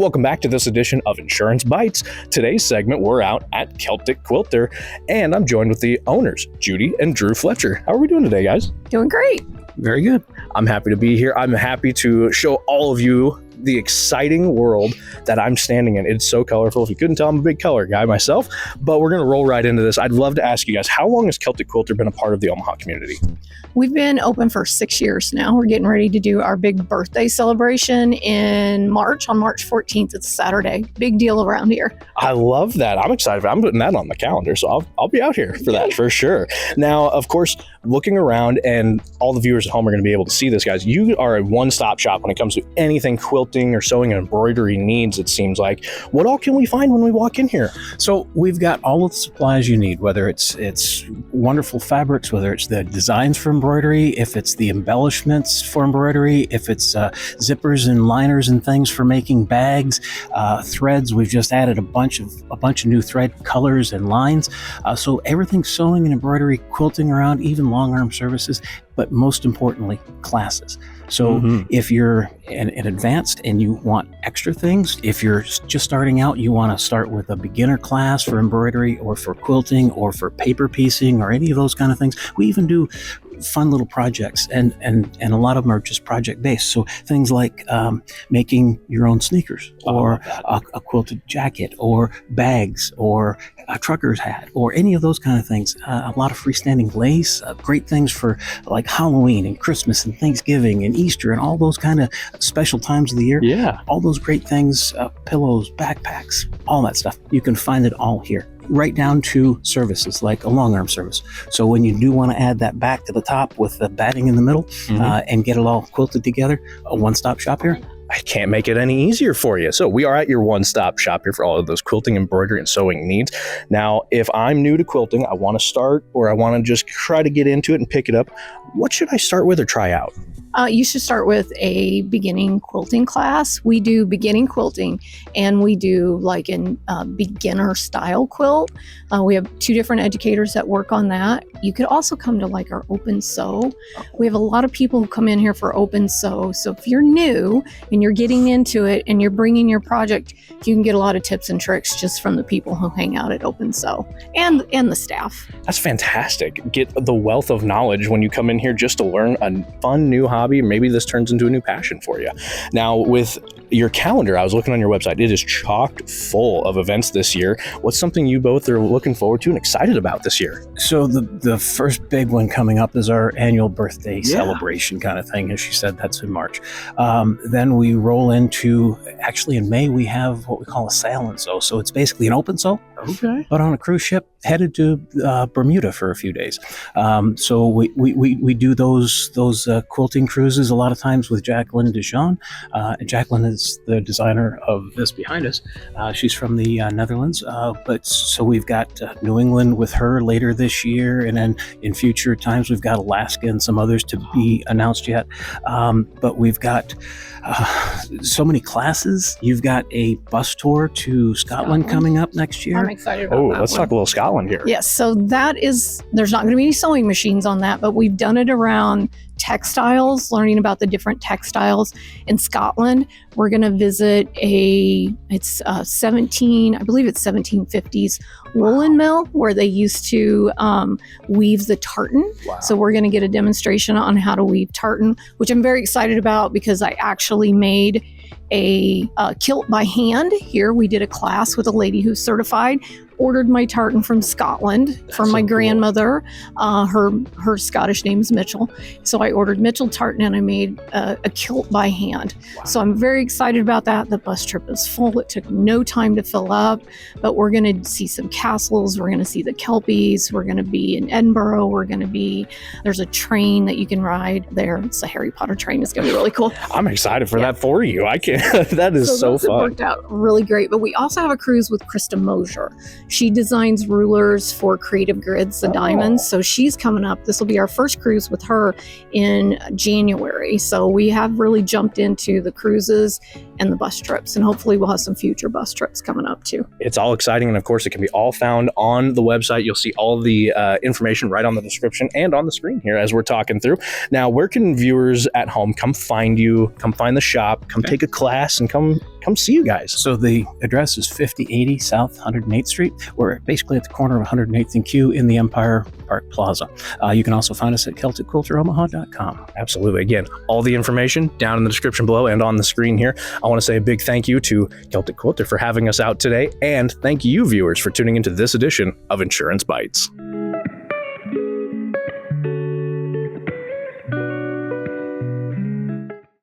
welcome back to this edition of Insurance Bytes. Today's segment, we're out at Celtic Quilter, and I'm joined with the owners, Judy and Drew Fletcher. How are we doing today, guys? Doing great. Very good. I'm happy to be here. I'm happy to show all of you the exciting world that I'm standing in. It's so colorful. If you couldn't tell, I'm a big color guy myself, but we're going to roll right into this. I'd love to ask you guys, how long has Celtic Quilter been a part of the Omaha community? We've been open for 6 years now. We're getting ready to do our big birthday celebration in March, on March 14th. It's Saturday. Big deal around here. I love that. I'm excited. I'm putting that on the calendar, so I'll be out here for that for sure. Now, of course, looking around, and all the viewers at home are going to be able to see this, guys. You are a one-stop shop when it comes to anything quilting or sewing and embroidery needs, it seems like. What all can we find when we walk in here? So we've got all of the supplies you need, whether it's wonderful fabrics, whether it's the designs for embroidery, if it's the embellishments for embroidery, if it's zippers and liners and things for making bags, threads. We've just added a bunch of new thread colors and lines. So everything sewing and embroidery, quilting around, even long arm services, but most importantly, classes. So if you're an advanced and you want extra things, if you're just starting out, you want to start with a beginner class for embroidery or for quilting or for paper piecing or any of those kind of things. We even do fun little projects, and a lot of them are just project based. So things like making your own sneakers, or a quilted jacket, or bags, or a trucker's hat, or any of those kind of things. A lot of freestanding lace, great things for like Halloween and Christmas and Thanksgiving and Easter and all those kind of special times of the year. Yeah. All those great things, pillows, backpacks, all that stuff. You can find it all here. Right down to services like a long arm service. So when you do want to add that back to the top with the batting in the middle and get it all quilted together, a one-stop shop here. I can't make it any easier for you. So we are at your one-stop shop here for all of those quilting, embroidery, and sewing needs. Now, if I'm new to quilting, I want to start, or I want to just try to get into it and pick it up, what should I start with or try out? You should start with a beginning quilting class. We do beginning quilting, and we do like a beginner style quilt. We have 2 different educators that work on that. You could also come to like our open sew. We have a lot of people who come in here for open sew. So if you're new and you're getting into it and you're bringing your project, you can get a lot of tips and tricks just from the people who hang out at open sew and the staff. That's fantastic. Get the wealth of knowledge when you come in here just to learn a fun new hobby. Maybe this turns into a new passion for you. Now, with your calendar, I was looking on your website. It is chocked full of events this year. What's something you both are looking forward to and excited about this year? So the first big one coming up is our annual birthday celebration kind of thing. As she said, that's in March. Then we roll into, actually in May, we have what we call a sail and sew. So it's basically an open sew, but on a cruise ship headed to Bermuda for a few days. So we do those quilting cruises a lot of times with Jacqueline Dijon. Jacqueline is the designer of this behind us. She's from the Netherlands. But so we've got New England with her later this year, and then in future times we've got Alaska and some others to be announced yet. But we've got so many classes. You've got a bus tour to Scotland coming up next year. I'm excited about that. Let's talk a little Scotland here. Yes, so there's not going to be any sewing machines on that, but we've done it around textiles, learning about the different textiles in Scotland. We're going to visit I believe it's 1750s woolen mill where they used to weave the tartan. Wow. So we're going to get a demonstration on how to weave tartan, which I'm very excited about because I actually made a kilt by hand here. We did a class with a lady who's certified. Ordered my tartan from Scotland from my grandmother. Her Scottish name is Mitchell. So I ordered Mitchell tartan and I made a kilt by hand. Wow. So I'm very excited about that. The bus trip is full. It took no time to fill up, but we're going to see some castles. We're going to see the Kelpies. We're going to be in Edinburgh. There's a train that you can ride there. It's a Harry Potter train. It's going to be really cool. I'm excited for that for you. I can't. That is so fun. It worked out really great. But we also have a cruise with Krista Mosier. She designs rulers for Creative Grids, the diamonds. So she's coming up. This will be our first cruise with her in January. So we have really jumped into the cruises and the bus trips. And hopefully we'll have some future bus trips coming up too. It's all exciting. And of course, it can be all found on the website. You'll see all the information right on the description and on the screen here as we're talking through. Now, where can viewers at home come find you, come find the shop, come take a class, and come see you guys? So the address is 5080 South 108th Street. We're basically at the corner of 108th and Q in the Empire Park Plaza. You can also find us at CelticQuilterOmaha.com. Absolutely. Again, all the information down in the description below and on the screen here. I want to say a big thank you to Celtic Quilter for having us out today, and thank you, viewers, for tuning into this edition of Insurance Bytes.